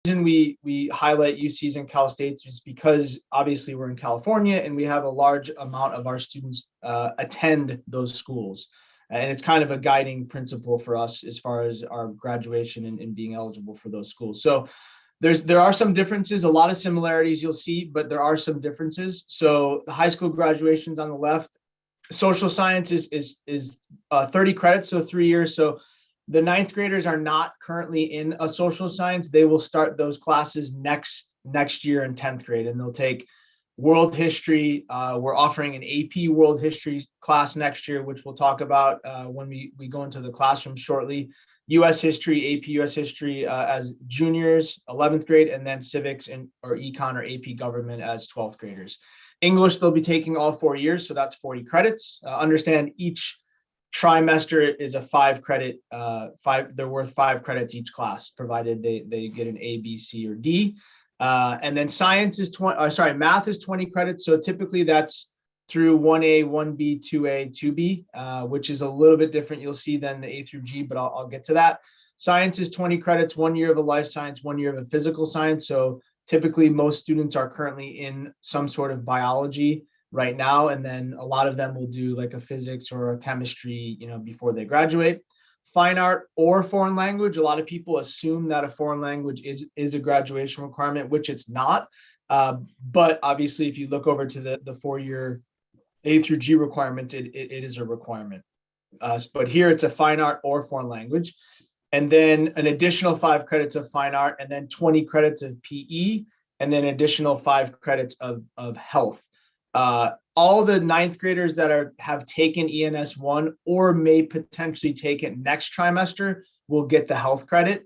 reason we highlight UCs and Cal States is because obviously we're in California and we have a large amount of our students attend those schools. And it's kind of a guiding principle for us as far as our graduation and being eligible for those schools. So there are some differences, a lot of similarities you'll see, but there are some differences. So the high school graduations on the left, social science is 30 credits, so 3 years. So the ninth graders are not currently in a social science. They will start those classes next year in 10th grade, and they'll take world history. We're offering an AP world history class next year, which we'll talk about when we go into the classroom shortly. US history, AP US history as juniors, 11th grade, and then civics or econ or AP government as 12th graders. English, they'll be taking all 4 years, so that's 40 credits. Understand each trimester is a 5 credit, they're worth 5 credits each class, provided they get an A, B, C, or D. And then science is math is 20 credits. So typically that's through 1A, 1B, 2A, 2B, which is a little bit different, you'll see, than the A through G, but I'll get to that. Science is 20 credits, 1 year of a life science, 1 year of a physical science. So typically most students are currently in some sort of biology right now, and then a lot of them will do like a physics or a chemistry, before they graduate. Fine art or foreign language, a lot of people assume that a foreign language is a graduation requirement, which it's not. But obviously, if you look over to the 4-year A through G requirements, it is a requirement. But here it's a fine art or foreign language. And then an additional 5 credits of fine art, and then 20 credits of PE, and then additional 5 credits of health. All the ninth graders that have taken ENS 1 or may potentially take it next trimester will get the health credit.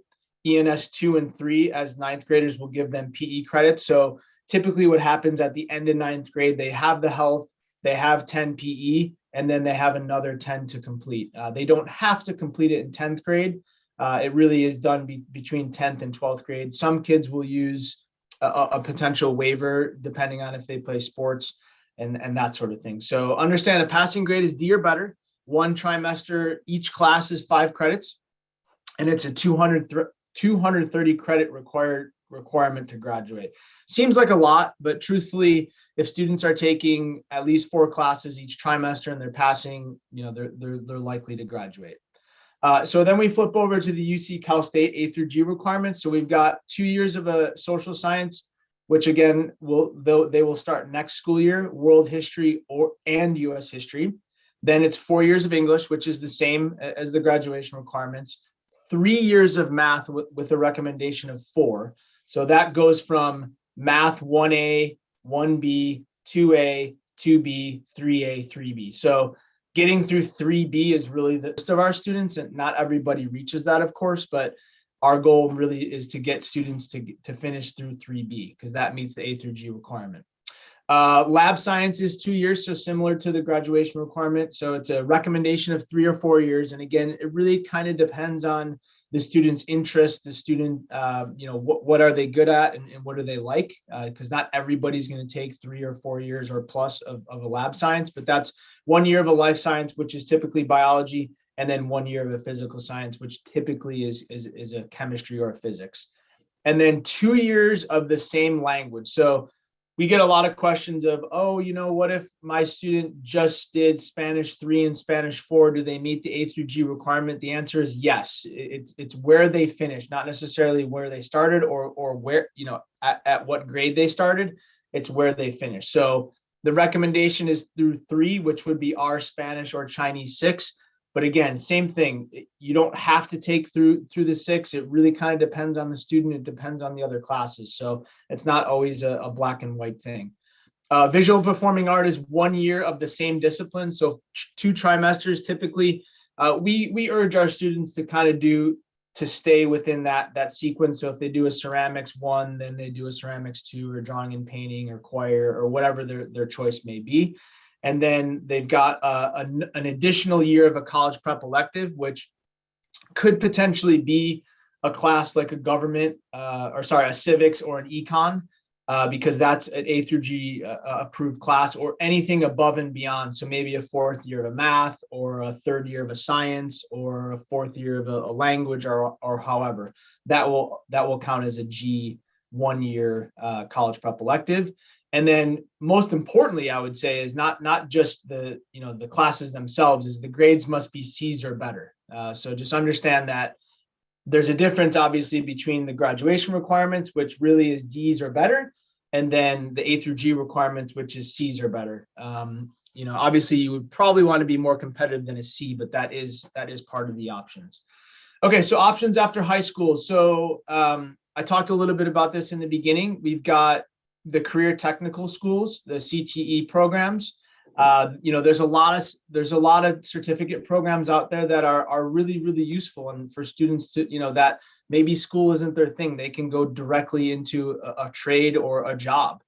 ENS 2 and 3 as ninth graders will give them PE credits. So typically what happens at the end of ninth grade, they have the health, they have 10 PE, and then they have another 10 to complete. They don't have to complete it in 10th grade. It really is done between 10th and 12th grade. Some kids will use a potential waiver depending on if they play sports and that sort of thing. So understand a passing grade is D or better. 1 trimester, each class is 5 credits, and it's a 230 credit requirement to graduate. Seems like a lot, but truthfully, if students are taking at least 4 classes each trimester and they're passing, they're likely to graduate. So then we flip over to the UC Cal State A through G requirements. So we've got 2 years of a social science, which again they will start next school year, world history and US history. Then it's 4 years of English, which is the same as the graduation requirements. 3 years of math with a recommendation of 4. So that goes from math 1A, 1B, 2A, 2B, 3A, 3B. So getting through 3B is really the most of our students, and not everybody reaches that, of course, but our goal really is to get students to finish through 3B because that meets the A through G requirement. Lab science is 2 years, so similar to the graduation requirement. So it's a recommendation of 3 or 4 years. And again, it really kind of depends on the student's interest, the student, what are they good at and what do they like? Because not everybody's going to take 3 or 4 years or plus of a lab science, but that's 1 year of a life science, which is typically biology, and then 1 year of a physical science, which typically is a chemistry or a physics. And then 2 years of the same language. So we get a lot of questions of, what if my student just did Spanish 3 and Spanish 4? Do they meet the A through G requirement? The answer is yes. It's where they finish, not necessarily where they started or where, at what grade they started. It's where they finish. So the recommendation is through 3, which would be our Spanish or Chinese 6. But again, same thing. You don't have to take through the 6. It really kind of depends on the student. It depends on the other classes. So it's not always a black and white thing. Visual performing art is 1 year of the same discipline. So 2 trimesters typically. We urge our students to stay within that sequence. So if they do a ceramics 1, then they do a ceramics 2, or drawing and painting or choir or whatever their choice may be. And then they've got an additional year of a college prep elective, which could potentially be a class like a government, a civics or an econ. because that's an A through G approved class, or anything above and beyond. So maybe a fourth year of a math, or a third year of a science, or a fourth year of a language, or however, that will count as a G 1 year college prep elective. And then most importantly, I would say, is not just the the classes themselves, is the grades must be C's or better. So just understand that there's a difference, obviously, between the graduation requirements, which really is D's or better, and then the A through G requirements, which is C's or better. Obviously, you would probably want to be more competitive than a C, but that is part of the options. Okay, so options after high school. So I talked a little bit about this in the beginning. We've got the career technical schools, the CTE programs. There's a lot of certificate programs out there that are really, really useful, and for students to, that maybe school isn't their thing, they can go directly into a trade or a job.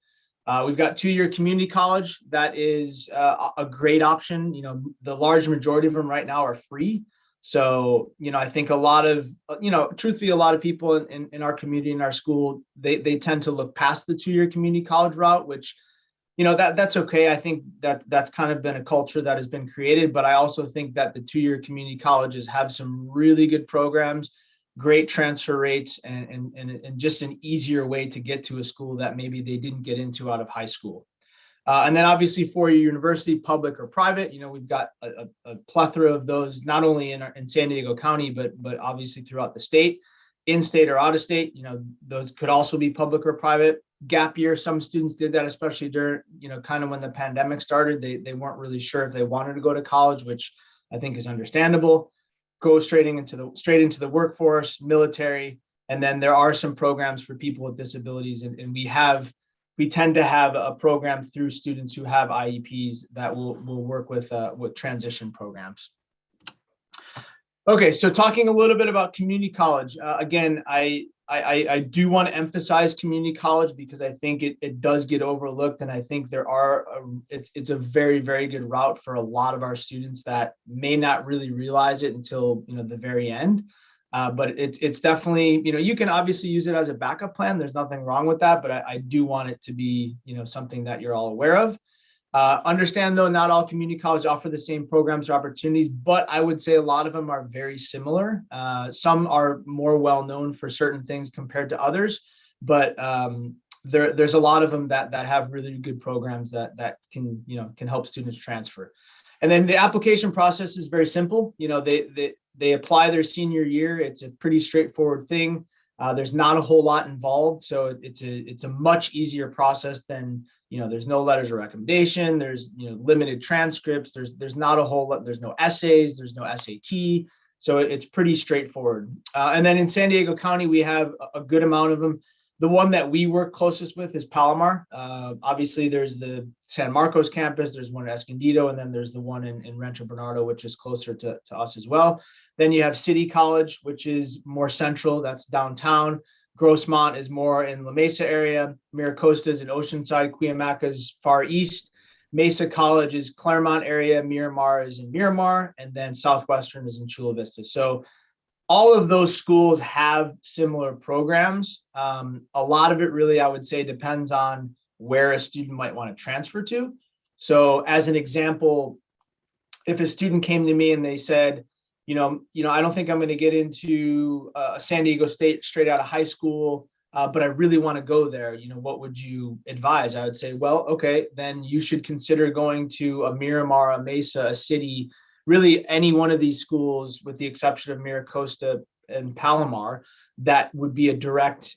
We've got 2-year community college. That is a great option. The large majority of them right now are free. So, I think a lot of, truthfully, a lot of people in our community, in our school, they tend to look past the 2-year community college route, which, that's okay. I think that's kind of been a culture that has been created, but I also think that the 2-year community colleges have some really good programs, great transfer rates, and just an easier way to get to a school that maybe they didn't get into out of high school. And then obviously 4-year university, public or private, we've got a plethora of those, not only in San Diego County, but obviously throughout the state, in state or out of state. Those could also be public or private. Gap year, some students did that, especially during, kind of when the pandemic started. They weren't really sure if they wanted to go to college, which I think is understandable. Go straight into the workforce, military, and then there are some programs for people with disabilities, and we tend to have a program through students who have IEPs that will work with transition programs. Okay, so talking a little bit about community college. Again, I do want to emphasize community college because I think it does get overlooked, and I think it's a very, very good route for a lot of our students that may not really realize it until the very end. But it's definitely, you can obviously use it as a backup plan. There's nothing wrong with that, but I do want it to be something that you're all aware of. Understand, though, not all community colleges offer the same programs or opportunities, but I would say a lot of them are very similar. Some are more well-known for certain things compared to others, but there's a lot of them that have really good programs that can help students transfer. And then the application process is very simple. They apply their senior year. It's a pretty straightforward thing. There's not a whole lot involved, so it's a much easier process than, there's no letters of recommendation. There's limited transcripts. There's not a whole lot. There's no essays. There's no SAT. So it's pretty straightforward. And then in San Diego County, we have a good amount of them. The one that we work closest with is Palomar. Obviously, there's the San Marcos campus. There's one at Escondido, and then there's the one in Rancho Bernardo, which is closer to us as well. Then you have City College, which is more central. That's downtown. Grossmont is more in La Mesa area. Miracosta is in Oceanside. Cuyamaca is far east. Mesa College is Claremont area. Miramar is in Miramar. And then Southwestern is in Chula Vista. So all of those schools have similar programs. A lot of it really, I would say, depends on where a student might want to transfer to. So as an example, if a student came to me and they said, I don't think I'm going to get into San Diego State straight out of high school, but I really want to go there. What would you advise? I would say, well, okay, then you should consider going to a Miramar, a Mesa, a City, really any one of these schools, with the exception of Miracosta and Palomar, that would be a direct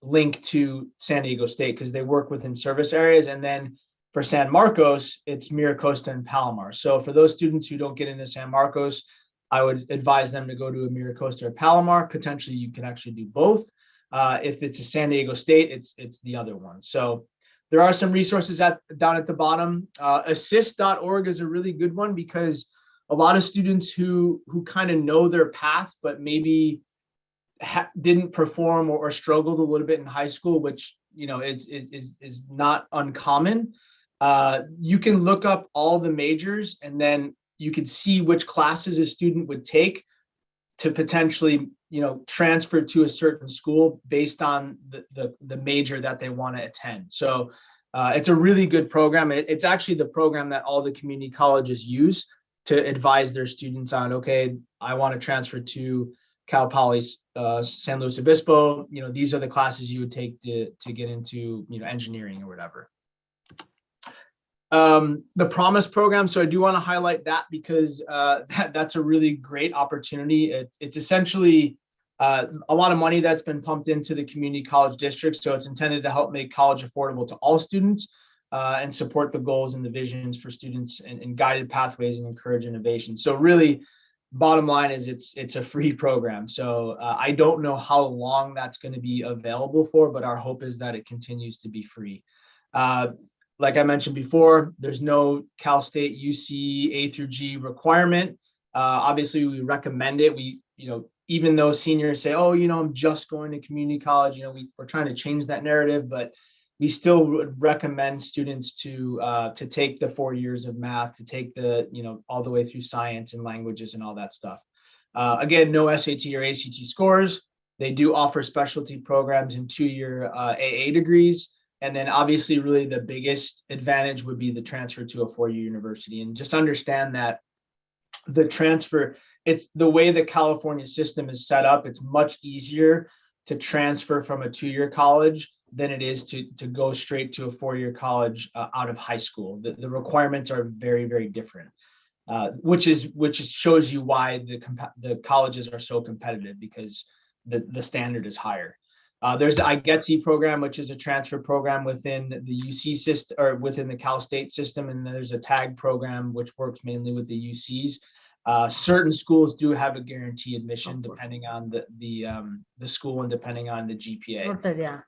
link to San Diego State because they work within service areas. And then for San Marcos, it's Miracosta and Palomar. So for those students who don't get into San Marcos, I would advise them to go to a Miracosta or Palomar. Potentially, you can actually do both. If it's a San Diego State, it's the other one. So there are some resources down at the bottom. Assist.org is a really good one because a lot of students who kind of know their path, but maybe didn't perform or struggled a little bit in high school, which is not uncommon. You can look up all the majors, and then you can see which classes a student would take to potentially transfer to a certain school based on the major that they want to attend. So it's a really good program. It's actually the program that all the community colleges use to advise their students on, okay, I want to transfer to Cal Poly San Luis Obispo. These are the classes you would take to get into engineering or whatever. The Promise program. So I do want to highlight that because that's a really great opportunity. It's essentially a lot of money that's been pumped into the community college district. So it's intended to help make college affordable to all students and support the goals and the visions for students and guided pathways and encourage innovation. So really, bottom line is it's a free program. So I don't know how long that's going to be available for, but our hope is that it continues to be free. Like I mentioned before, there's no Cal State UC A through G requirement. Obviously, we recommend it. Even though seniors say, oh, I'm just going to community college, we're trying to change that narrative, but we still would recommend students to take the 4 years of math, to take the, all the way through science and languages and all that stuff. Again, no SAT or ACT scores. They do offer specialty programs and 2-year AA degrees. And then obviously really the biggest advantage would be the transfer to a 4-year university. And just understand that the transfer, it's the way the California system is set up, it's much easier to transfer from a 2-year college than it is to go straight to a 4-year college out of high school. The requirements are very, very different, which shows you why the colleges are so competitive, because the standard is higher. There's the iGETC program, which is a transfer program within the UC system or within the Cal State system. And there's a TAG program, which works mainly with the UCs. Certain schools do have a guarantee admission depending on the school and depending on the GPA. Yeah.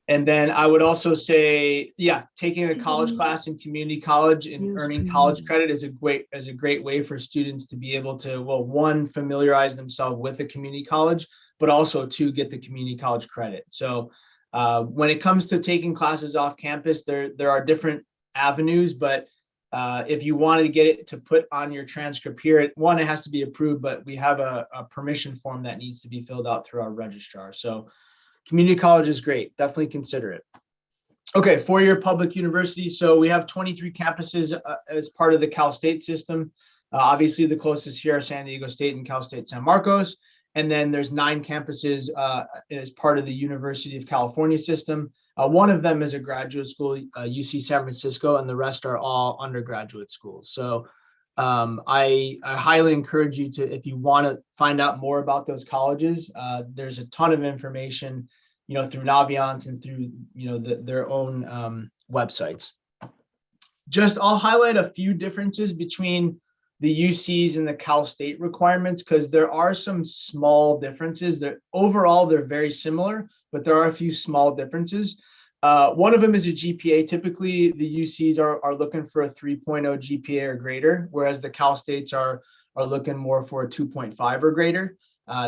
And then I would also say, taking a college class in community college and earning college credit is a great way for students to be able to, well, one, familiarize themselves with a community college, but also to get the community college credit. So when it comes to taking classes off campus, there are different avenues, but if you wanted to get it to put on your transcript here, it has to be approved, but we have a permission form that needs to be filled out through our registrar. So community college is great. Definitely consider it. Okay, 4-year public university. So we have 23 campuses as part of the Cal State system. Obviously, the closest here are San Diego State and Cal State San Marcos. And then there's 9 campuses as part of the University of California system. One of them is a graduate school, UC San Francisco, and the rest are all undergraduate schools. So I highly encourage you to, if you want to find out more about those colleges, there's a ton of information, through Naviance and through, their own websites. I'll highlight a few differences between the UCs and the Cal State requirements, because there are some small differences. Overall, they're very similar, but there are a few small differences. One of them is a GPA. Typically, the UCs are looking for a 3.0 GPA or greater, whereas the Cal States are looking more for a 2.5 or greater,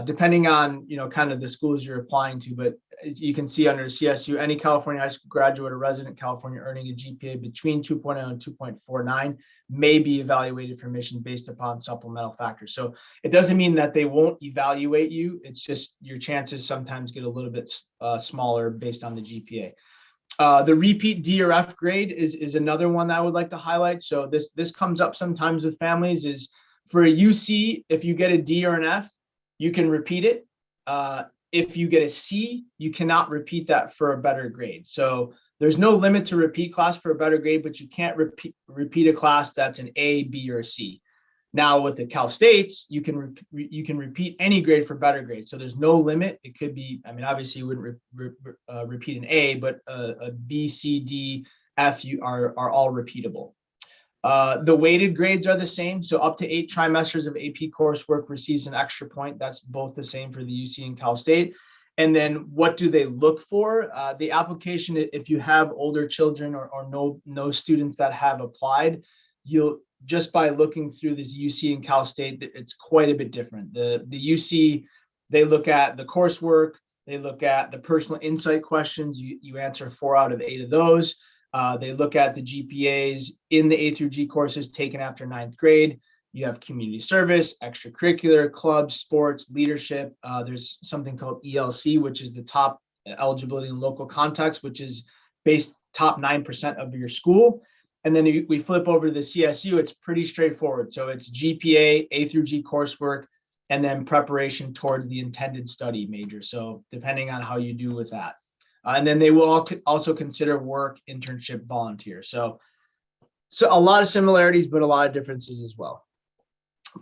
depending on kind of the schools you're applying to. But you can see under CSU, any California high school graduate or resident California earning a GPA between 2.0 and 2.49 may be evaluated for admission based upon supplemental factors. So it doesn't mean that they won't evaluate you. It's just your chances sometimes get a little bit smaller based on the GPA. The repeat D or F grade is another one that I would like to highlight. So this comes up sometimes with families. Is for a UC, if you get a D or an F, you can repeat it. If you get a C, you cannot repeat that for a better grade. So there's no limit to repeat class for a better grade, but you can't repeat a class that's an A, B, or C. Now with the Cal States, you can repeat any grade for better grade. So there's no limit. It could be, obviously you wouldn't repeat an A, but a B, C, D, F are all repeatable. The weighted grades are the same. So up to 8 trimesters of AP coursework receives an extra point. That's both the same for the UC and Cal State. And then what do they look for? The application, if you have older children or no students that have applied, you'll just by looking through this UC and Cal State, it's quite a bit different. The UC, they look at the coursework, they look at the personal insight questions. You answer 4 out of 8 of those. They look at the GPAs in the A through G courses taken after 9th grade. You have community service, extracurricular, clubs, sports, leadership. There's something called ELC, which is the top eligibility in local context, which is based top 9% of your school. And then we flip over to the CSU, it's pretty straightforward. So it's GPA, A through G coursework, and then preparation towards the intended study major. So depending on how you do with that. And then they will also consider work, internship, volunteer. So a lot of similarities, but a lot of differences as well.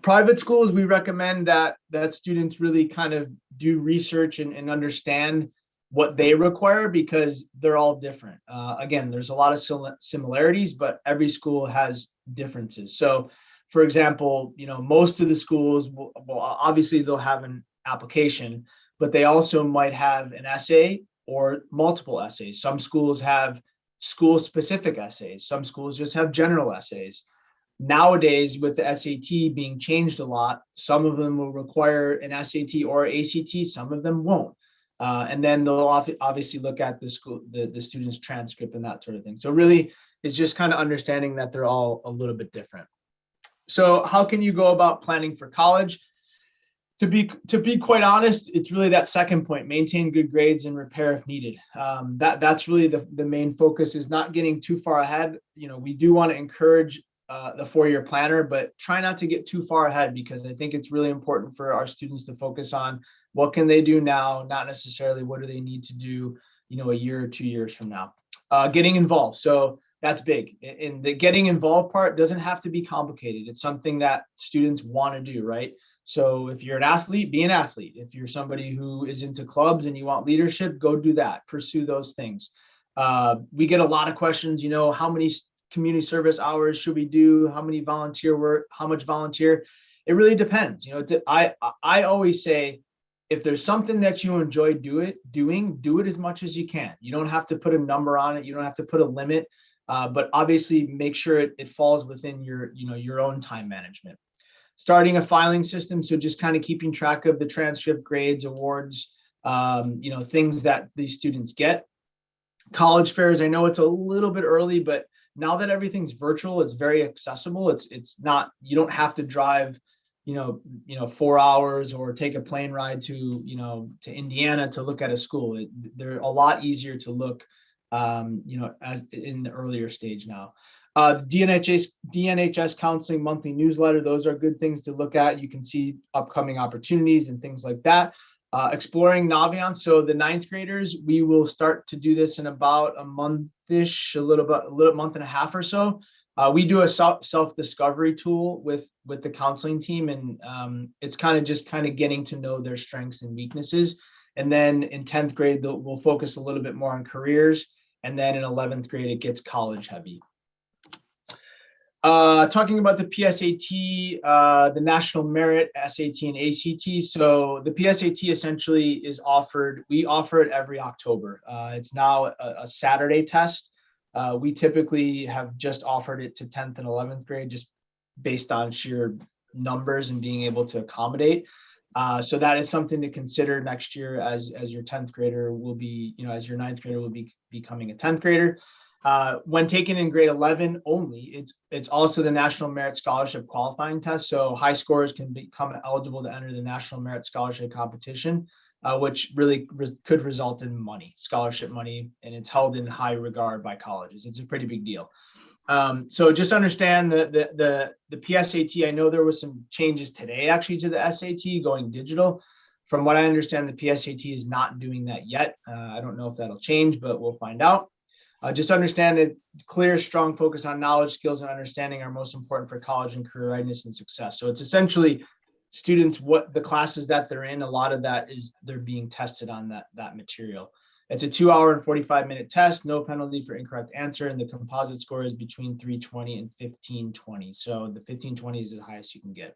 Private schools, we recommend that students really kind of do research and understand what they require, because they're all different. Again, there's a lot of similarities, but every school has differences. So for example, most of the schools will obviously they'll have an application, but they also might have an essay or multiple essays. Some schools have school specific essays. Some schools just have general essays. Nowadays, with the SAT being changed a lot, some of them will require an SAT or ACT, some of them won't. And then they'll obviously look at the student's transcript and that sort of thing. So really, it's just kind of understanding that they're all a little bit different. So how can you go about planning for college? To be quite honest, it's really that second point: maintain good grades and repair if needed. That's really the main focus, is not getting too far ahead. We do want to encourage the four-year planner, but try not to get too far ahead, because I think it's really important for our students to focus on what can they do now, not necessarily what do they need to do, a year or 2 years from now. Getting involved. So that's big. And the getting involved part doesn't have to be complicated. It's something that students want to do, right? So if you're an athlete, be an athlete. If you're somebody who is into clubs and you want leadership, go do that. Pursue those things. We get a lot of questions, how many community service hours should we do? How many volunteer work? How much volunteer? It really depends. I always say, if there's something that you enjoy do it as much as you can. You don't have to put a number on it. You don't have to put a limit, but obviously make sure it falls within your own time management. Starting a filing system. So just kind of keeping track of the transcript, grades, awards, things that these students get. College fairs. I know it's a little bit early, but now that everything's virtual, it's very accessible. It's not, you don't have to drive, 4 hours or take a plane ride to Indiana to look at a school. They're a lot easier to look, as in the earlier stage now. DNHS counseling monthly newsletter. Those are good things to look at. You can see upcoming opportunities and things like that. Exploring Naviance. So the ninth graders, we will start to do this in about a month-ish, a little month and a half or so. We do a self-discovery tool with the counseling team, and it's kind of getting to know their strengths and weaknesses. And then in 10th grade, we'll focus a little bit more on careers. And then in 11th grade, it gets college heavy. Talking about the PSAT, the National Merit SAT and ACT. So the PSAT essentially is offered. We offer it every October. It's now a Saturday test. We typically have just offered it to 10th and 11th grade, just based on sheer numbers and being able to accommodate. So that is something to consider next year, as your 10th grader will be, as your 9th grader will be becoming a 10th grader. When taken in grade 11 only, it's also the National Merit Scholarship qualifying test. So high scorers can become eligible to enter the National Merit Scholarship competition, which really could result in scholarship money, and it's held in high regard by colleges. It's a pretty big deal. So just understand the PSAT. I know there was some changes today actually to the SAT going digital. From what I understand, the PSAT is not doing that yet. I don't know if that'll change, but we'll find out. Just understand that clear, strong focus on knowledge, skills, and understanding are most important for college and career readiness and success. So it's essentially students, what the classes that they're in, a lot of that is they're being tested on that material. It's a 2-hour and 45-minute test, no penalty for incorrect answer, and the composite score is between 320 and 1520. So the 1520 is the highest you can get.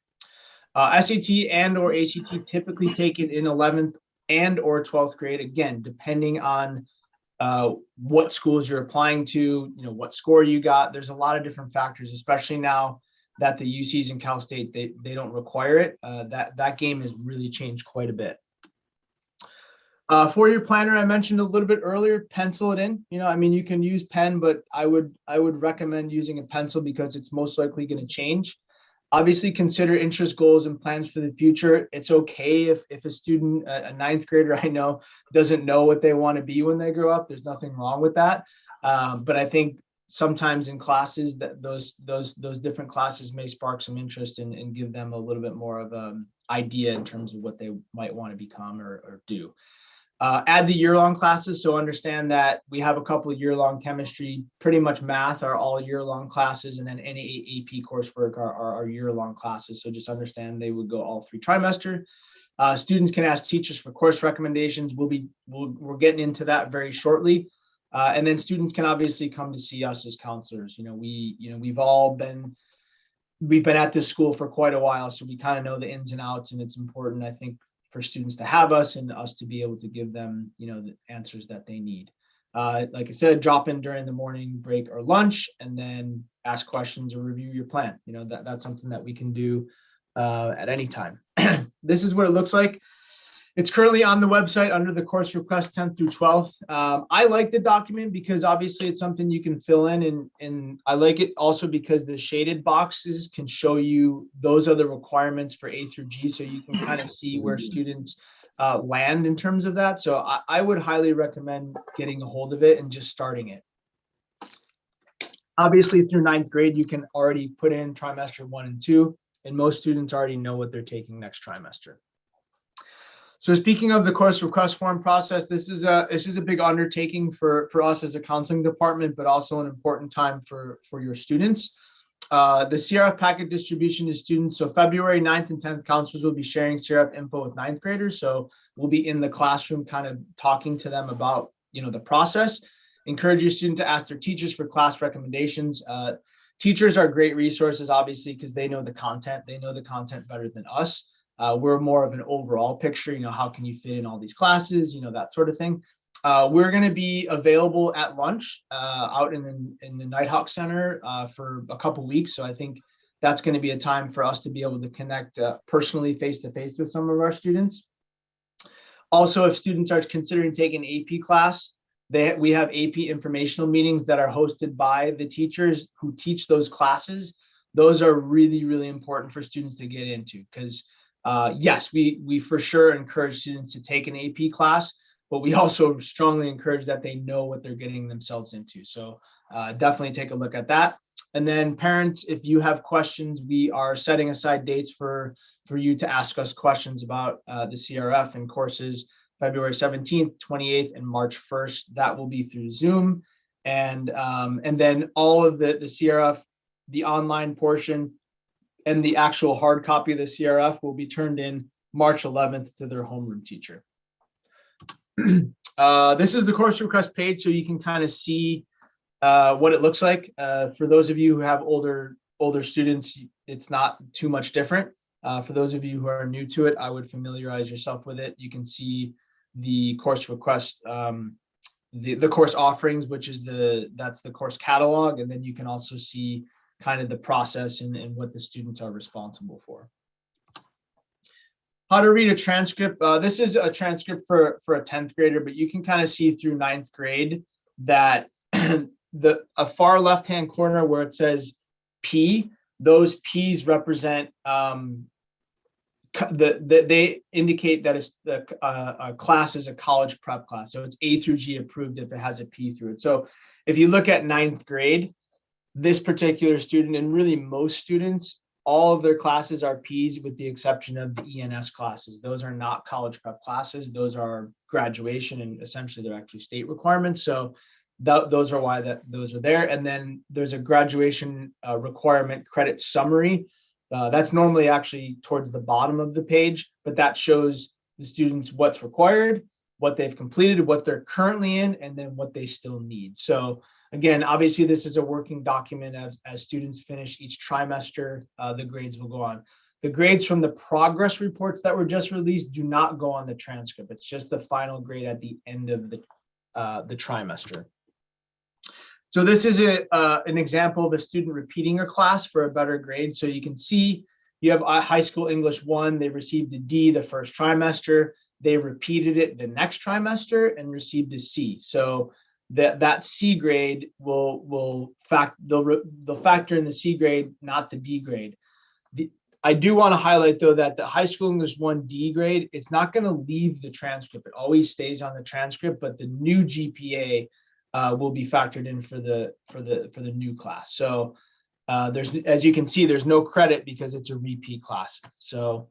SAT and or ACT typically taken in 11th and or 12th grade, again, depending on what schools you're applying to, what score you got. There's a lot of different factors, especially now that the UCs and Cal State, they don't require it. That game has really changed quite a bit. Four-year planner, I mentioned a little bit earlier, pencil it in. You can use pen, but I would recommend using a pencil because it's most likely going to change. Obviously, consider interest, goals, and plans for the future. It's okay if a student, a ninth grader, I know, doesn't know what they want to be when they grow up. There's nothing wrong with that. But I think sometimes in classes that those different classes may spark some interest and give them a little bit more of an idea in terms of what they might want to become or do. Add the year-long classes. So understand that we have a couple of year-long chemistry, pretty much math are all year-long classes, and then any AP coursework are year-long classes. So just understand they would go all 3 trimester. Students can ask teachers for course recommendations. We're getting into that very shortly. And then students can obviously come to see us as counselors. We've been at this school for quite a while, so we kind of know the ins and outs, and it's important, I think, for students to have us and us to be able to give them, the answers that they need. Like I said, drop in during the morning break or lunch, and then ask questions or review your plan. That's something that we can do at any time. This is what it looks like. It's currently on the website under the course request 10th through 12th. I like the document because obviously it's something you can fill in, and I like it also because the shaded boxes can show you those are the requirements for A through G, so you can kind of see where students land in terms of that. So I would highly recommend getting a hold of it and just starting it. Obviously through 9th grade, you can already put in trimester 1 and 2, and most students already know what they're taking next trimester. So speaking of the course request form process, this is a big undertaking for us as a counseling department, but also an important time for your students. The CRF packet distribution to students. So February 9th and 10th, counselors will be sharing CRF info with 9th graders. So we'll be in the classroom kind of talking to them about, the process. Encourage your student to ask their teachers for class recommendations. Teachers are great resources, obviously, because they know the content. They know the content better than us. We're more of an overall picture, how can you fit in all these classes, that sort of thing. We're going to be available at lunch out in the Nighthawk Center for a couple weeks. So I think that's going to be a time for us to be able to connect personally face-to-face with some of our students. Also, if students are considering taking an AP class, we have AP informational meetings that are hosted by the teachers who teach those classes. Those are really, really important for students to get into because yes, we for sure encourage students to take an AP class, but we also strongly encourage that they know what they're getting themselves into. So definitely take a look at that. And then parents, if you have questions, we are setting aside dates for you to ask us questions about the CRF and courses February 17th, 28th, and March 1st. That will be through Zoom. And then all of the CRF, the online portion, and the actual hard copy of the CRF will be turned in March 11th to their homeroom teacher. This is the course request page, so you can kind of see what it looks like. For those of you who have older students, it's not too much different. For those of you who are new to it, I would familiarize yourself with it. You can see the course request, the course offerings, which is that's the course catalog, and then you can also see kind of the process and what the students are responsible for. How to read a transcript. This is a transcript for a 10th grader, but you can kind of see through 9th grade that a far left-hand corner where it says P, those P's represent they indicate that a class is a college prep class. So it's A through G approved if it has a P through it. So if you look at 9th grade, this particular student, and really most students, all of their classes are P's with the exception of the ENS classes. Those are not college prep classes. Those are graduation, and essentially they're actually state requirements. So those are why those are there. And then there's a graduation requirement credit summary. That's normally actually towards the bottom of the page, but that shows the students what's required, what they've completed, what they're currently in, and then what they still need. So again, obviously this is a working document. As students finish each trimester, the grades will go on. The grades from the progress reports that were just released do not go on the transcript. It's just the final grade at the end of the trimester. So this is an example of a student repeating a class for a better grade. So you can see you have a high school English 1, they received a D the first trimester, they repeated it the next trimester and received a C. So that C grade they'll factor in the C grade, not the D grade. I do want to highlight though that the high school English 1D grade, it's not going to leave the transcript. It always stays on the transcript, but the new GPA will be factored in for the new class. So there's, as you can see, there's no credit because it's a repeat class. So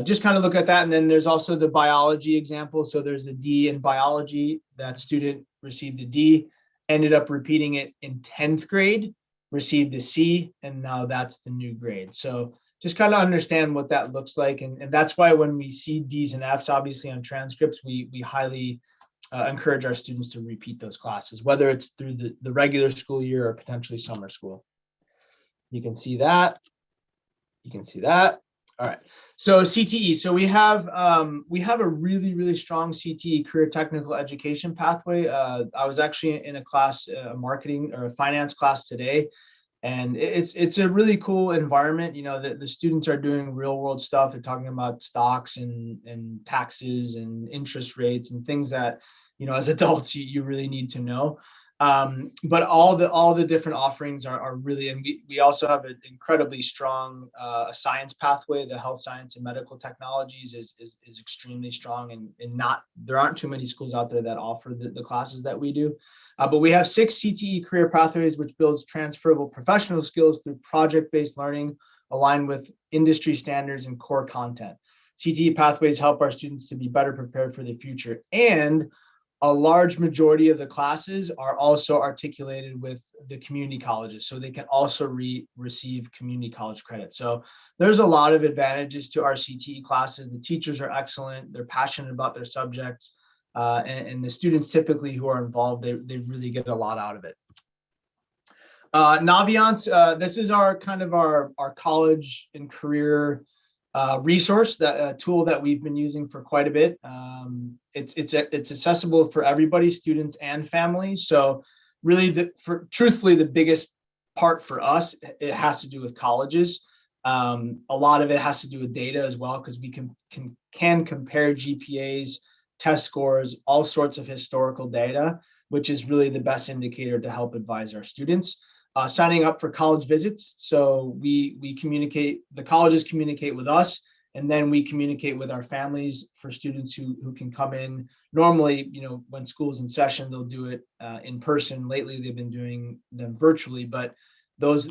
just kind of look at that. And then there's also the biology example. So there's a D in biology. That student received a D, ended up repeating it in 10th grade, received a C, and now that's the new grade. So just kind of understand what that looks like. And that's why when we see D's and F's, obviously on transcripts, we highly encourage our students to repeat those classes, whether it's through the regular school year or potentially summer school. You can see that. You can see that. All right. So CTE. So we have a really, really strong CTE, career technical education pathway. I was actually in a class, a marketing or a finance class today, and it's a really cool environment. You know, the students are doing real world stuff. They're talking about stocks and taxes and interest rates and things that, you know, as adults you really need to know. But all the different offerings are really, and we also have an incredibly strong science pathway. The health science and medical technologies is extremely strong, and there aren't too many schools out there that offer the classes that we do. But we have 6 CTE career pathways, which builds transferable professional skills through project-based learning aligned with industry standards and core content. CTE pathways help our students to be better prepared for the future, and a large majority of the classes are also articulated with the community colleges, so they can also receive community college credit. So there's a lot of advantages to our CTE classes. The teachers are excellent. They're passionate about their subjects. And the students typically who are involved, they really get a lot out of it. Naviance, this is our kind of our college and career resource, that tool that we've been using for quite a bit. It's accessible for everybody, students and families. So really, truthfully, the biggest part for us, it has to do with colleges. A lot of it has to do with data as well, because we can compare GPAs, test scores, all sorts of historical data, which is really the best indicator to help advise our students. Signing up for college visits. So we communicate, the colleges communicate with us, and then we communicate with our families for students who can come in. Normally, you know, when school's in session, they'll do it in person. Lately, they've been doing them virtually, but those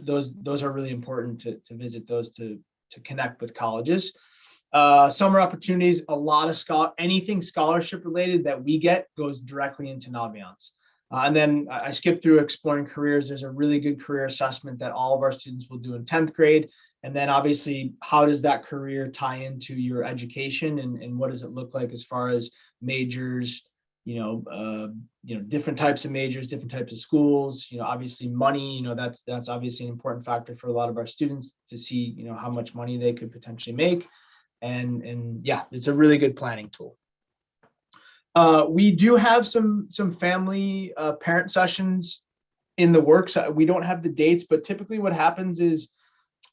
are really important to visit those, to connect with colleges. Summer opportunities, a lot of anything scholarship related that we get goes directly into Naviance. And then I skipped through exploring careers. There's a really good career assessment that all of our students will do in 10th grade. And then obviously, how does that career tie into your education, and what does it look like as far as majors, different types of majors, different types of schools, obviously money, that's obviously an important factor for a lot of our students to see, how much money they could potentially make. And yeah, it's a really good planning tool. We do have some family parent sessions in the works. We don't have the dates, but typically what happens is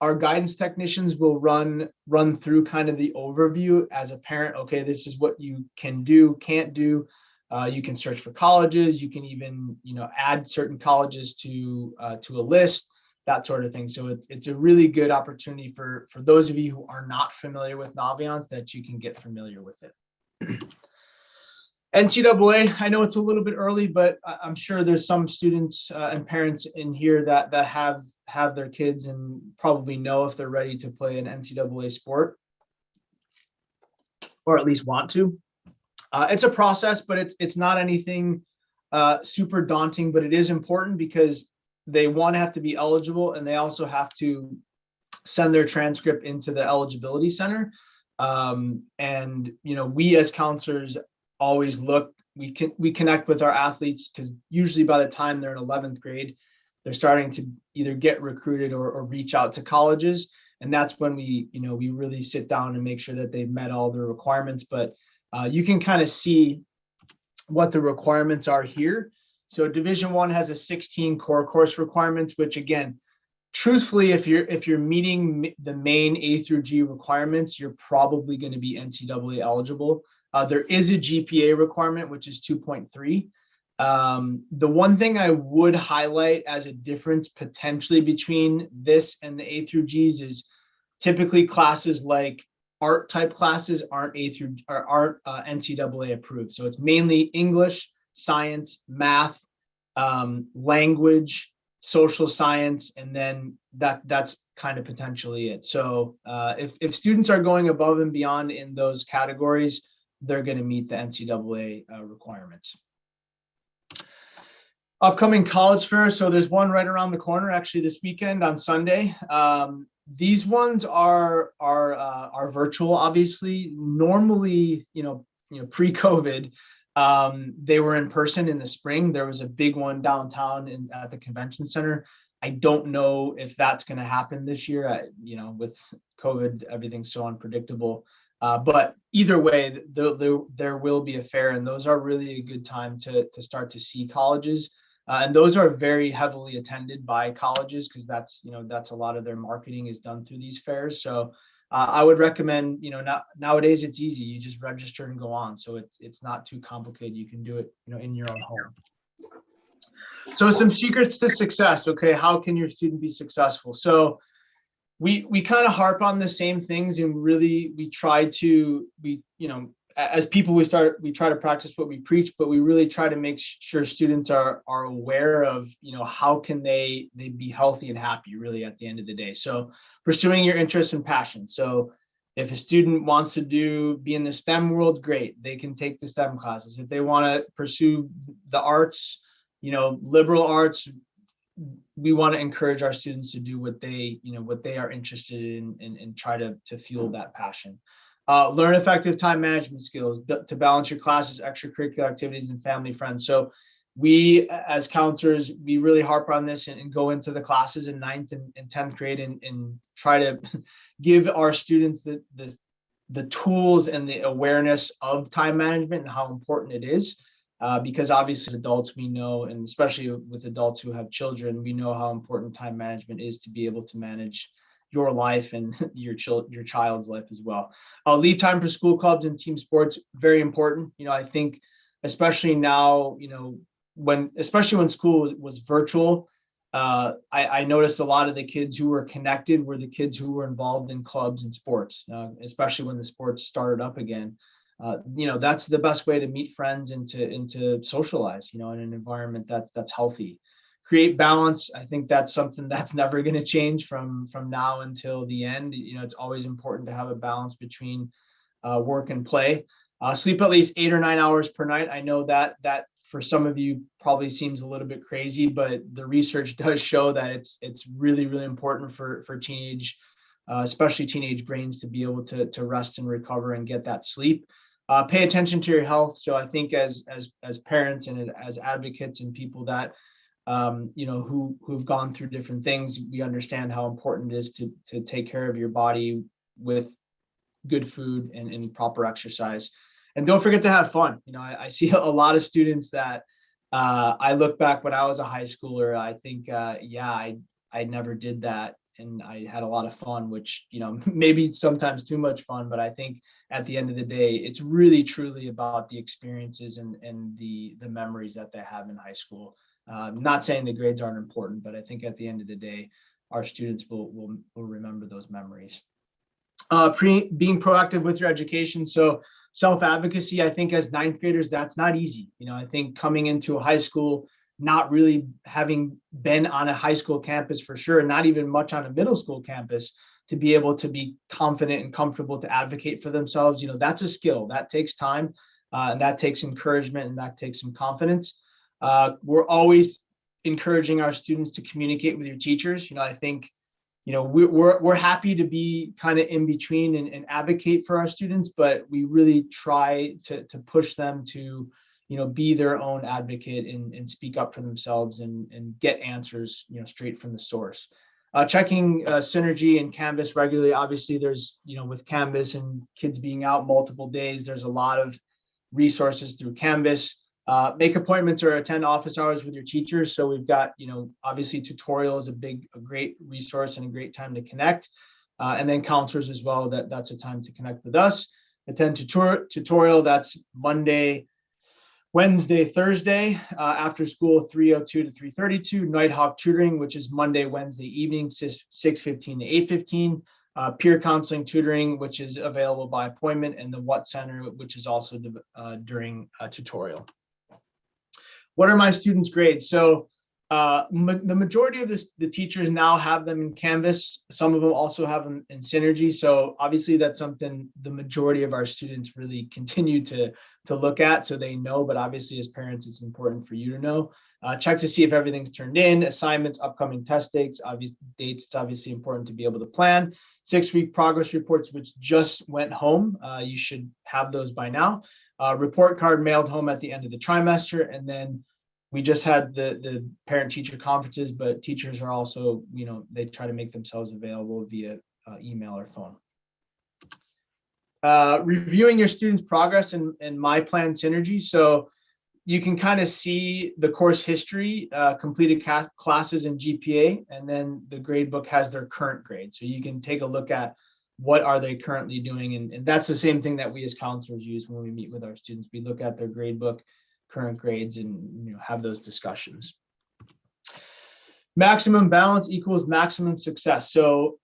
our guidance technicians will run through kind of the overview as a parent. Okay, this is what you can do, can't do. You can search for colleges. You can even add certain colleges to a list, that sort of thing. So it's a really good opportunity for those of you who are not familiar with Naviance, that you can get familiar with it. NCAA, I know it's a little bit early, but I'm sure there's some students and parents in here that have their kids and probably know if they're ready to play an NCAA sport, or at least want to. It's a process, but it's not anything super daunting, but it is important because they have to be eligible, and they also have to send their transcript into the eligibility center. And we as counselors always we connect with our athletes, because usually by the time they're in 11th grade, they're starting to either get recruited or reach out to colleges. And that's when we really sit down and make sure that they've met all the requirements. But you can kind of see what the requirements are here. So Division I has a 16 core course requirements, which again, truthfully, if you're meeting the main A through G requirements, you're probably going to be NCAA eligible. There is a GPA requirement, which is 2.3. The one thing I would highlight as a difference potentially between this and the A through Gs is Typically classes like art type classes aren't NCAA approved. So it's mainly English, science, math, language, social science, and then that's kind of potentially it. So if students are going above and beyond in those categories, they're going to meet the NCAA requirements. Upcoming college fairs. So there's one right around the corner, actually this weekend on Sunday. These ones are virtual, obviously. Normally, pre-COVID, they were in person in the spring. There was a big one downtown at the convention center. I don't know if that's going to happen this year. With COVID, everything's so unpredictable. But either way, there will be a fair, and those are really a good time to start to see colleges. And those are very heavily attended by colleges because that's a lot of their marketing is done through these fairs. So I would recommend, nowadays it's easy. You just register and go on. So it's not too complicated. You can do it, in your own home. So some secrets to success. Okay, how can your student be successful? So we kind of harp on the same things, and really we try to as people, we try to practice what we preach, but we really try to make sure students are aware of, how can they be healthy and happy really at the end of the day. So pursuing your interests and passions. So if a student wants to be in the STEM world, great. They can take the STEM classes. If they want to pursue the arts, liberal arts, we want to encourage our students to do what they are interested in and try to fuel that passion. Learn effective time management skills to balance your classes, extracurricular activities, and family friends. So we, as counselors, we really harp on this and go into the classes in 9th and 10th grade and try to give our students the tools and the awareness of time management and how important it is. Because obviously adults, we know, and especially with adults who have children, we know how important time management is to be able to manage your life and your child's life as well. Leave time for school clubs and team sports, very important. I think especially now, especially when school was virtual, I noticed a lot of the kids who were connected were the kids who were involved in clubs and sports, especially when the sports started up again. That's the best way to meet friends and to socialize, in an environment that's healthy. Create balance. I think that's something that's never going to change from now until the end. It's always important to have a balance between work and play. Sleep at least 8 or 9 hours per night. I know that for some of you probably seems a little bit crazy, but the research does show that it's really, really important for teenage, especially teenage brains, to be able to rest and recover and get that sleep. Pay attention to your health. So I think as parents and as advocates and people that who've gone through different things, we understand how important it is to take care of your body with good food and proper exercise. And don't forget to have fun. I see a lot of students that I look back when I was a high schooler, I think, I never did that. And I had a lot of fun, which, maybe sometimes too much fun, but I think at the end of the day, it's really truly about the experiences and the memories that they have in high school. Not saying the grades aren't important, but I think at the end of the day, our students will remember those memories. Being proactive with your education. So self-advocacy, I think as 9th graders, that's not easy. I think coming into a high school, not really having been on a high school campus for sure, not even much on a middle school campus, to be able to be confident and comfortable to advocate for themselves, that's a skill that takes time, and that takes encouragement, and that takes some confidence. We're always encouraging our students to communicate with your teachers. I think, we're happy to be kind of in between and advocate for our students, but we really try to push them to, be their own advocate and speak up for themselves and get answers, straight from the source. Checking Synergy and Canvas regularly. Obviously, there's, with Canvas and kids being out multiple days, there's a lot of resources through Canvas. Make appointments or attend office hours with your teachers. So we've got, obviously tutorial is a great resource and a great time to connect. And then counselors as well, that's a time to connect with us. Attend tutorial, that's Monday, Wednesday, Thursday, after school 3:02 to 3:32. Nighthawk tutoring, which is Monday, Wednesday evening, 6:15 to 8:15. peer counseling tutoring, which is available by appointment, and the What Center, which is also during a tutorial. What are my students' grades? So the majority of the teachers now have them in Canvas. Some of them also have them in Synergy. So obviously that's something the majority of our students really continue to look at, so they know, but obviously as parents, it's important for you to know. Check to see if everything's turned in, assignments, upcoming test dates, it's obviously important to be able to plan. 6-week progress reports, which just went home. You should have those by now. Report card mailed home at the end of the trimester. And then we just had the parent teacher conferences, but teachers are also, they try to make themselves available via email or phone. Reviewing your students' progress in My Plan Synergy. So you can kind of see the course history, completed classes and GPA, and then the grade book has their current grade. So you can take a look at what are they currently doing. And that's the same thing that we as counselors use when we meet with our students. We look at their grade book, current grades, and have those discussions. Maximum balance equals maximum success. So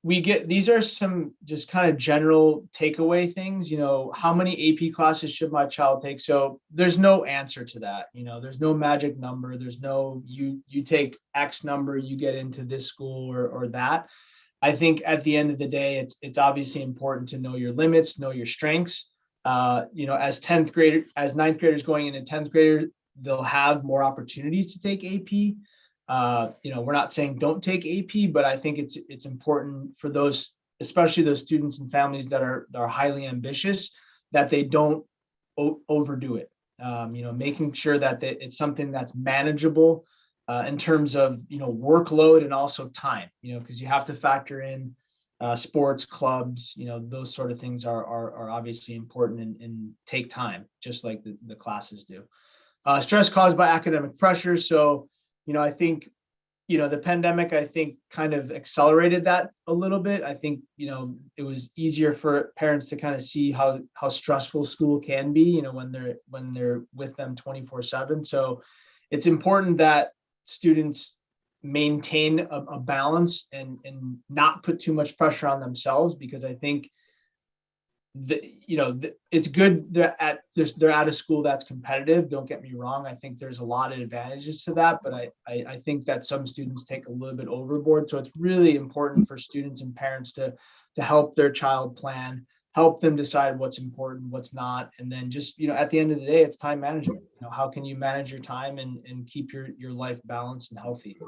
these are some just kind of general takeaway things. How many AP classes should my child take? So there's no answer to that. There's no magic number. There's no you take X number, you get into this school or that. I think at the end of the day, it's obviously important to know your limits, know your strengths. As ninth graders going into 10th grader, they'll have more opportunities to take AP. We're not saying don't take AP, but I think it's important for those, especially those students and families that are highly ambitious, that they don't overdo it. Making sure that it's something that's manageable in terms of workload and also time. Because you have to factor in sports, clubs, those sort of things are obviously important and take time, just like the classes do. Stress caused by academic pressure. So I think, the pandemic, I think, kind of accelerated that a little bit. I think, it was easier for parents to kind of see how stressful school can be, when they're with them 24/7. So it's important that students maintain a balance and not put too much pressure on themselves, because I think it's good they're at a school that's competitive. Don't get me wrong. I think there's a lot of advantages to that, but I think that some students take a little bit overboard. So it's really important for students and parents to help their child plan, help them decide what's important, what's not. And then just, at the end of the day, it's time management. How can you manage your time and keep your life balanced and healthy?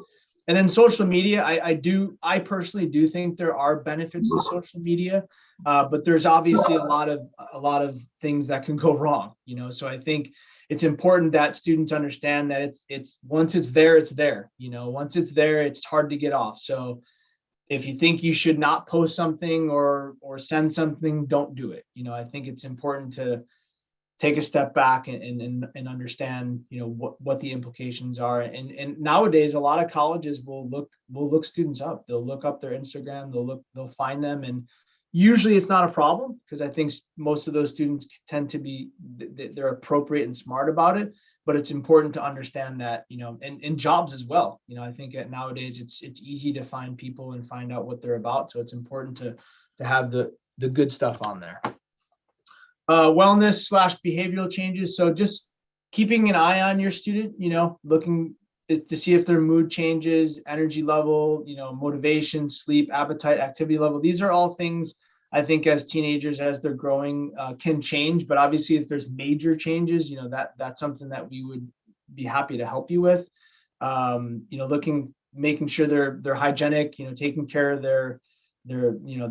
And then social media, I personally do think there are benefits to social media, but there's obviously a lot of things that can go wrong. So I think it's important that students understand that it's once it's there, it's there. Once it's there, it's hard to get off. So if you think you should not post something or send something, don't do it. I think it's important to take a step back and understand, what the implications are. And nowadays, a lot of colleges will look students up. They'll look up their Instagram. They'll find them, and usually it's not a problem, because I think most of those students tend to be, they're appropriate and smart about it. But it's important to understand that, and jobs as well. I think nowadays it's easy to find people and find out what they're about. So it's important to have the good stuff on there. Wellness/behavioral changes. So just keeping an eye on your student, looking to see if their mood changes, energy level, motivation, sleep, appetite, activity level. These are all things I think as teenagers, as they're growing, can change. But obviously, if there's major changes, that's something that we would be happy to help you with. Making sure they're hygienic, taking care of their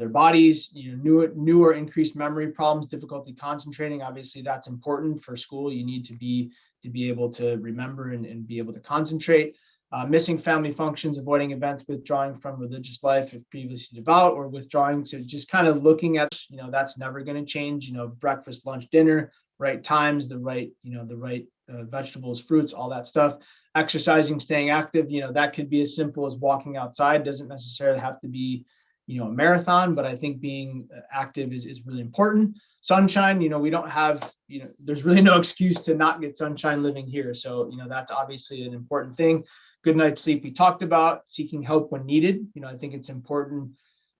bodies, new or increased memory problems, difficulty concentrating. Obviously, that's important for school. You need to be able to remember and be able to concentrate. Missing family functions, avoiding events, withdrawing from religious life if previously devout, or withdrawing to just kind of looking at, that's never going to change. Breakfast, lunch, dinner, right times, the right vegetables, fruits, all that stuff. Exercising, staying active, that could be as simple as walking outside. Doesn't necessarily have to be a marathon, but I think being active is really important. Sunshine, we don't have, there's really no excuse to not get sunshine living here. So, that's obviously an important thing. Good night's sleep we talked about. Seeking help when needed. I think it's important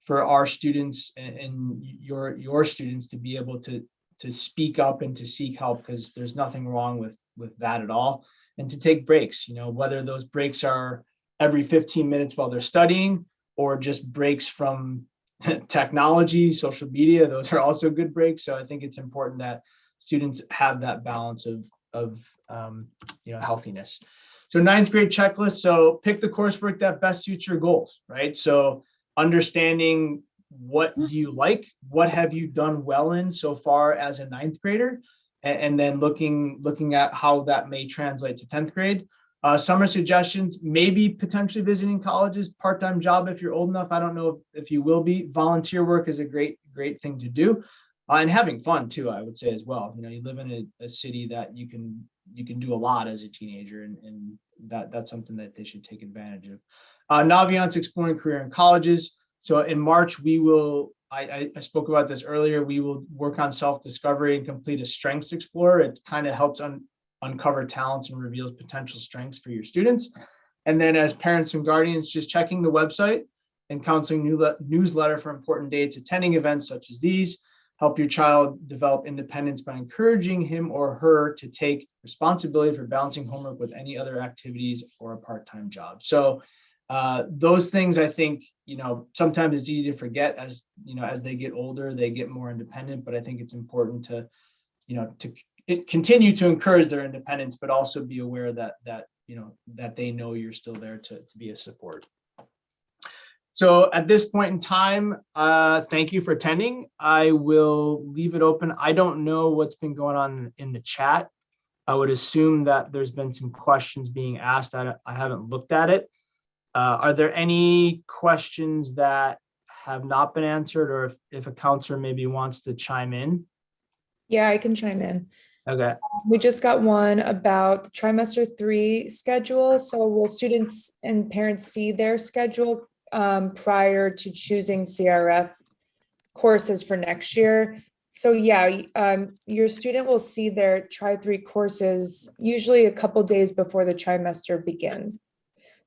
for our students and your students to be able to speak up and to seek help, because there's nothing wrong with that at all. And to take breaks, whether those breaks are every 15 minutes while they're studying, or just breaks from technology, social media, those are also good breaks. So I think it's important that students have that balance of healthiness. So ninth grade checklist. So pick the coursework that best suits your goals, right? So understanding what do you like, what have you done well in so far as a ninth grader, and then looking at how that may translate to 10th grade. Summer suggestions, maybe potentially visiting colleges, part-time job if you're old enough. I don't know if you will be. Volunteer work is a great thing to do, and having fun too, I would say as well. You live in a city that you can do a lot as a teenager, and that's something that they should take advantage of. Naviance exploring career in colleges. So in March, we will, I spoke about this earlier, we will work on self-discovery and complete a strengths explorer. It kind of helps uncover talents and reveals potential strengths for your students. And then as parents and guardians, just checking the website and counseling newsletter for important dates, attending events such as these, help your child develop independence by encouraging him or her to take responsibility for balancing homework with any other activities or a part-time job. So those things, I think, sometimes it's easy to forget as they get older, they get more independent, but I think it's important to continue to encourage their independence, but also be aware that they know you're still there to be a support. So at this point in time, thank you for attending. I will leave it open. I don't know what's been going on in the chat. I would assume that there's been some questions being asked. I haven't looked at it. Are there any questions that have not been answered, or if a counselor maybe wants to chime in? Yeah, I can chime in. Okay. We just got one about the trimester 3 schedule. So will students and parents see their schedule prior to choosing CRF courses for next year? So yeah, your student will see their Tri-3 courses usually a couple days before the trimester begins.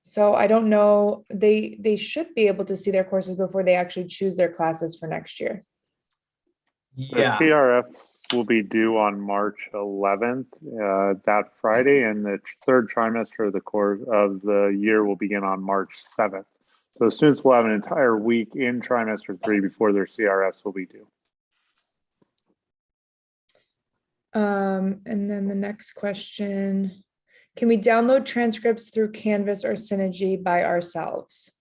So I don't know, they should be able to see their courses before they actually choose their classes for next year. Yeah. The CRFs will be due on March 11th, that Friday, and the third trimester of the course of the year will begin on March 7th. So students will have an entire week in trimester 3 before their CRFs will be due. And then the next question, can we download transcripts through Canvas or Synergy by ourselves?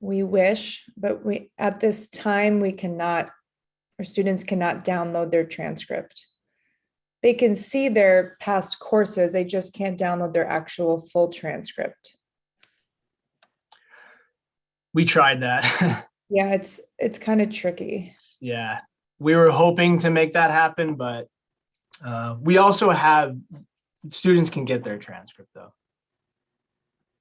We wish, but at this time, we cannot, our students cannot download their transcript. They can see their past courses, they just can't download their actual full transcript. We tried that. Yeah, it's kind of tricky. Yeah, we were hoping to make that happen, but we also have, students can get their transcript though.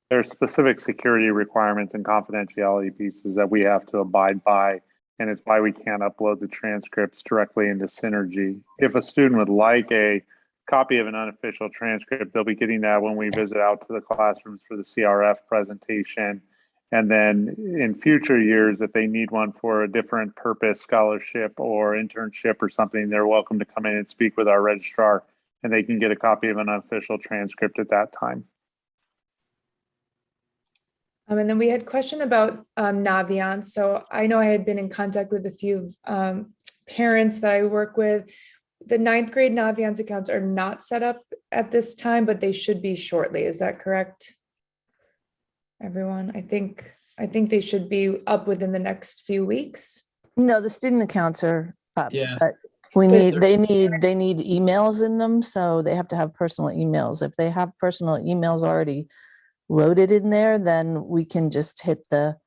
There's specific security requirements and confidentiality pieces that we have to abide by, and it's why we can't upload the transcripts directly into Synergy. If a student would like a copy of an unofficial transcript, they'll be getting that when we visit out to the classrooms for the CRF presentation. And then in future years, if they need one for a different purpose, scholarship or internship or something, they're welcome to come in and speak with our registrar, and they can get a copy of an unofficial transcript at that time. And then we had a question about Naviance. So I know I had been in contact with a few parents that I work with. The 9th grade Naviance accounts are not set up at this time, but they should be shortly. Is that correct, everyone? I think they should be up within the next few weeks. No, the student accounts are up. Yeah. But they need emails in them, so they have to have personal emails. If they have personal emails already loaded in there, then we can just hit the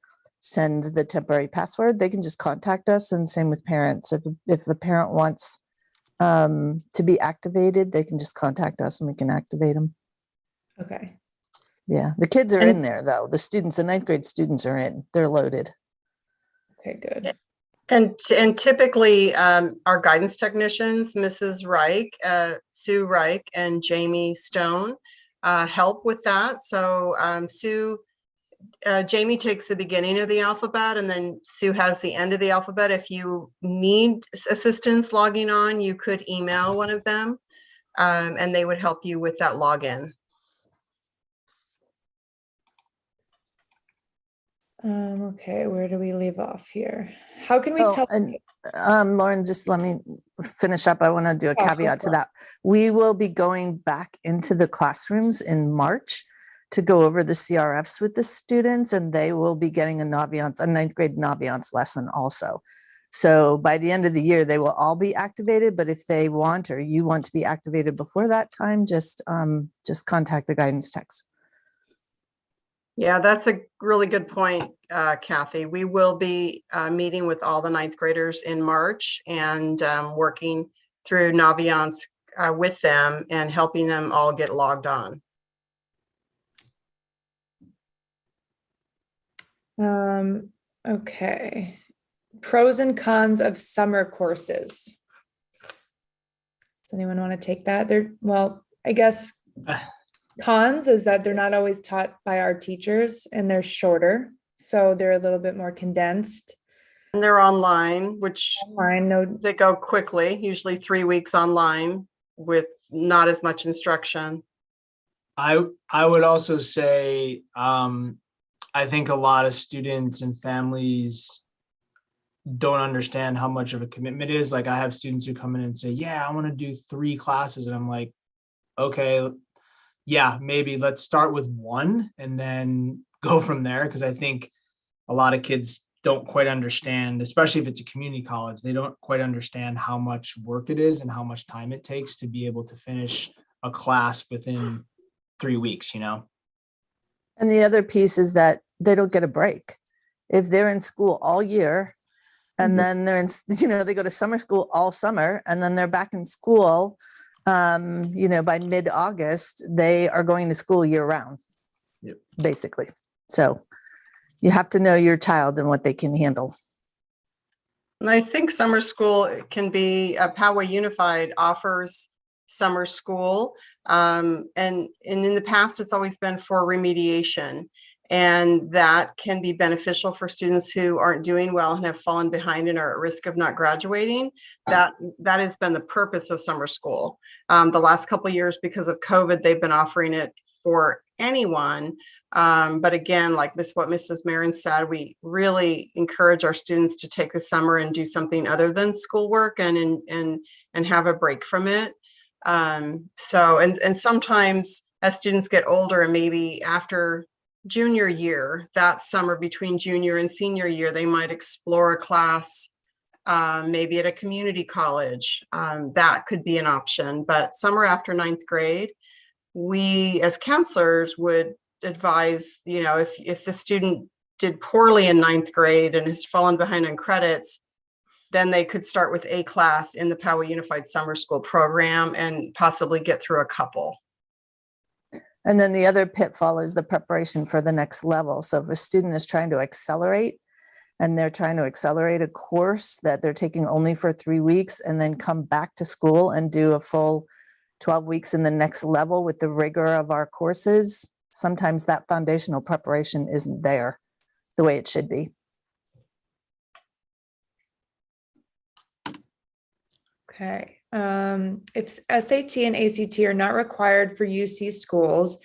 send the temporary password. They can just contact us, and same with parents. If the parent wants to be activated, they can just contact us and we can activate them. Okay. Yeah, the kids are in there though. The students, the 9th grade students are in. They're loaded. Okay, good. And typically our guidance technicians, Mrs. Reich, Sue Reich and Jamie Stone, help with that. So Sue Jamie takes the beginning of the alphabet and then Sue has the end of the alphabet. If you need assistance logging on, you could email one of them and they would help you with that login. Okay, where do we leave off here? How can we Oh, tell? and Lauren, just let me finish up. I want to do a Yeah, go caveat to for it. that. We will be going back into the classrooms in March to go over the CRFs with the students, and they will be getting a ninth grade Naviance lesson also. So by the end of the year, they will all be activated, but if they want, or you want to be activated before that time, just contact the guidance techs. Yeah, that's a really good point, Kathy. We will be meeting with all the ninth graders in March and working through Naviance with them and helping them all get logged on. Okay. Pros and cons of summer courses. Does anyone want to take that? Well, I guess cons is that they're not always taught by our teachers and they're shorter. So they're a little bit more condensed. And they're online, which Online, no, they go quickly, usually 3 weeks online with not as much instruction. I would also say, I think a lot of students and families don't understand how much of a commitment it is. Like I have students who come in and say, yeah, I want to do 3 classes. And I'm like, okay, yeah, maybe let's start with 1 and then go from there. Cause I think a lot of kids don't quite understand, especially if it's a community college, they don't quite understand how much work it is and how much time it takes to be able to finish a class within 3 weeks, you know? And the other piece is that they don't get a break. If they're in school all year and Mhm. then they're in, they go to summer school all summer and then they're back in school, by mid-August, they are going to school year round, Yep. basically. So you have to know your child and what they can handle. And I think summer school can be, Poway Unified offers summer school. And in the past, it's always been for remediation. And that can be beneficial for students who aren't doing well and have fallen behind and are at risk of not graduating. That has been the purpose of summer school. The last couple of years, because of COVID, they've been offering it for anyone. But again, like what Mrs. Marin said, we really encourage our students to take the summer and do something other than schoolwork and have a break from it. And sometimes as students get older and maybe after junior year, that summer between junior and senior year, they might explore a class, maybe at a community college. That could be an option, but summer after 9th grade, we as counselors would advise, if the student did poorly in 9th grade and has fallen behind on credits, then they could start with a class in the Poway Unified Summer School program and possibly get through a couple. And then the other pitfall is the preparation for the next level. So if a student is trying to accelerate and they're trying to accelerate a course that they're taking only for 3 weeks and then come back to school and do a full 12 weeks in the next level with the rigor of our courses, sometimes that foundational preparation isn't there the way it should be. Okay. If SAT and ACT are not required for UC schools,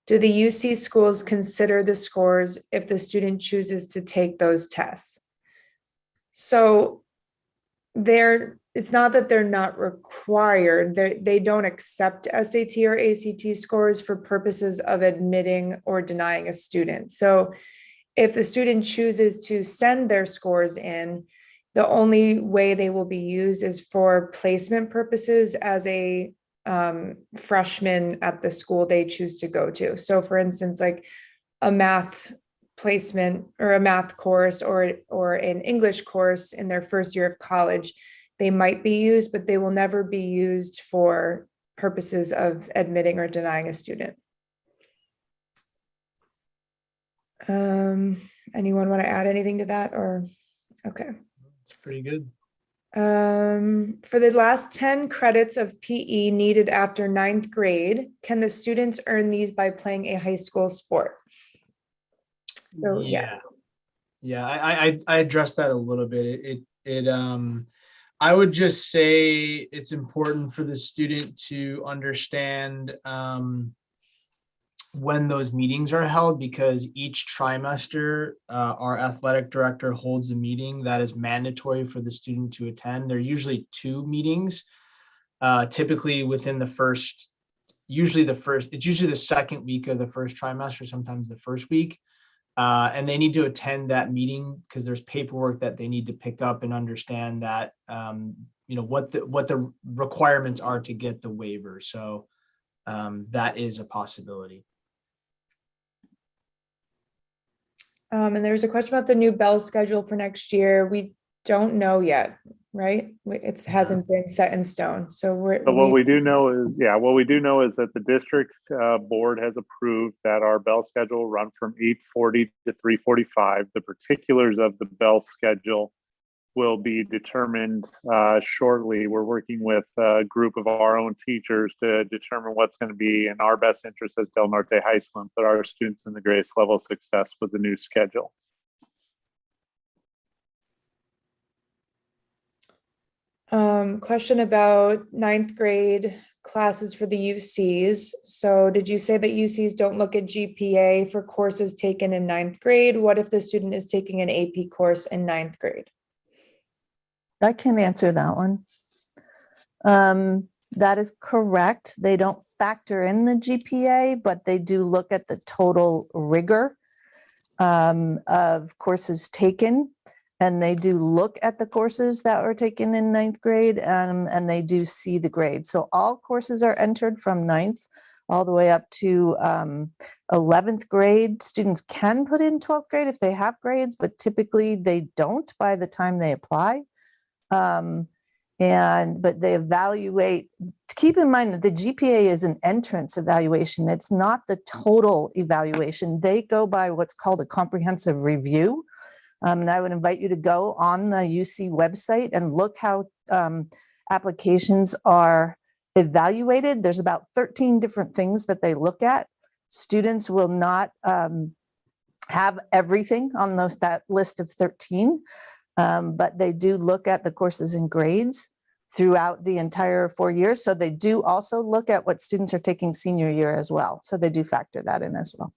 do the UC schools consider the scores if the student chooses to take those tests? So it's not that they're not required, they don't accept SAT or ACT scores for purposes of admitting or denying a student. So if the student chooses to send their scores in, the only way they will be used is for placement purposes as a freshman at the school they choose to go to. So for instance, like a math placement or a math course or an English course in their first year of college, they might be used, but they will never be used for purposes of admitting or denying a student. Anyone want to add anything to that or, okay. It's pretty good. For the last 10 credits of PE needed after 9th grade, can the students earn these by playing a high school sport? So Yeah. yes. Yeah, I addressed that a little bit. I would just say it's important for the student to understand when those meetings are held, because each trimester, our athletic director holds a meeting that is mandatory for the student to attend. They're usually 2 meetings, typically within the first, it's usually the second week of the first trimester, sometimes the first week. And they need to attend that meeting because there's paperwork that they need to pick up and understand that, what the requirements are to get the waiver. So that is a possibility. And there's a question about the new bell schedule for next year. We don't know yet, right? It hasn't been set in stone. So But what we do know is that the district board has approved that our bell schedule will run from 8:40 to 3:45. The particulars of the bell schedule will be determined shortly. We're working with a group of our own teachers to determine what's going to be in our best interest as Del Norte High School and put our students in the greatest level of success with the new schedule. Question about 9th grade classes for the UCs. So did you say that UCs don't look at GPA for courses taken in 9th grade? What if the student is taking an AP course in 9th grade? I can answer that one. That is correct. They don't factor in the GPA, but they do look at the total rigor of courses taken. And they do look at the courses that were taken in 9th grade, and they do see the grade. So all courses are entered from 9th all the way up to 11th grade. Students can put in 12th grade if they have grades, but typically they don't by the time they apply. But they evaluate. Keep in mind that the GPA is an entrance evaluation. It's not the total evaluation. They go by what's called a comprehensive review. And I would invite you to go on the UC website and look how applications are evaluated. There's about 13 different things that they look at. Students will not have everything on that list of 13, but they do look at the courses and grades throughout the entire 4 years. So they do also look at what students are taking senior year as well. So they do factor that in as well.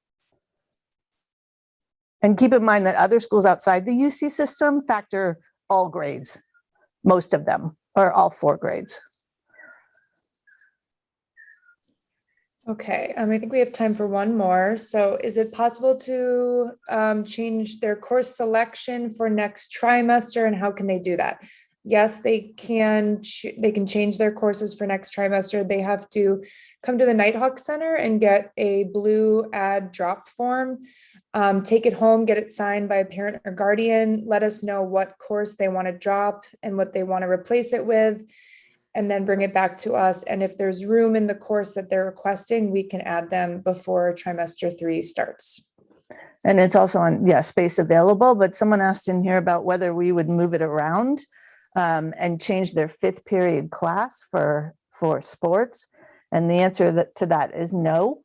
And keep in mind that other schools outside the UC system factor all grades, most of them, or all 4 grades. Okay, I think we have time for one more. So is it possible to change their course selection for next trimester, and how can they do that? Yes, they can change their courses for next trimester. They have to come to the Nighthawk Center and get a blue ad drop form, take it home, get it signed by a parent or guardian, let us know what course they want to drop and what they want to replace it with, and then bring it back to us. And if there's room in the course that they're requesting, we can add them before trimester 3 starts. And it's also on, space available, but someone asked in here about whether we would move it around and change their 5th period class for sports. And the answer to that is no,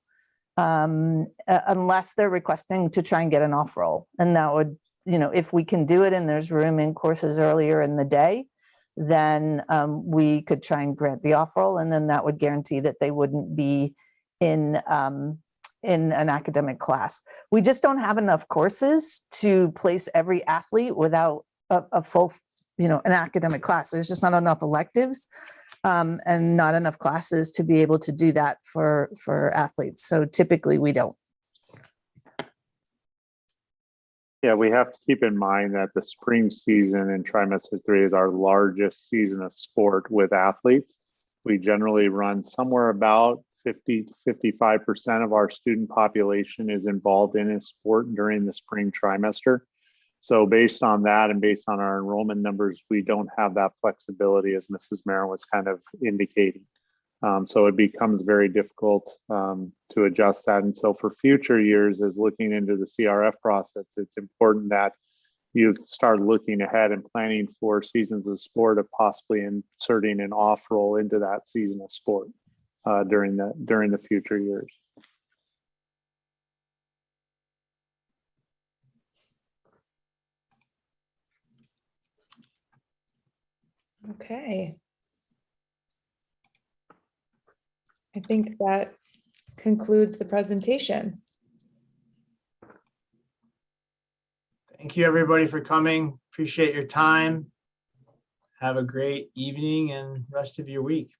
unless they're requesting to try and get an off roll. And that would, if we can do it and there's room in courses earlier in the day, then we could try and grant the off roll, and then that would guarantee that they wouldn't be in an academic class. We just don't have enough courses to place every athlete without a full, an academic class. There's just not enough electives and not enough classes to be able to do that for athletes. So typically we don't. Yeah, we have to keep in mind that the spring season in trimester 3 is our largest season of sport with athletes. We generally run somewhere about 50 to 55% of our student population is involved in a sport during the spring trimester. So based on that and based on our enrollment numbers, we don't have that flexibility, as Mrs. Marin was kind of indicating. So it becomes very difficult to adjust that. And so for future years, as looking into the CRF process, it's important that you start looking ahead and planning for seasons of sport of possibly inserting an off roll into that seasonal sport during the future years. Okay. I think that concludes the presentation. Thank you, everybody, for coming. Appreciate your time. Have a great evening and rest of your week.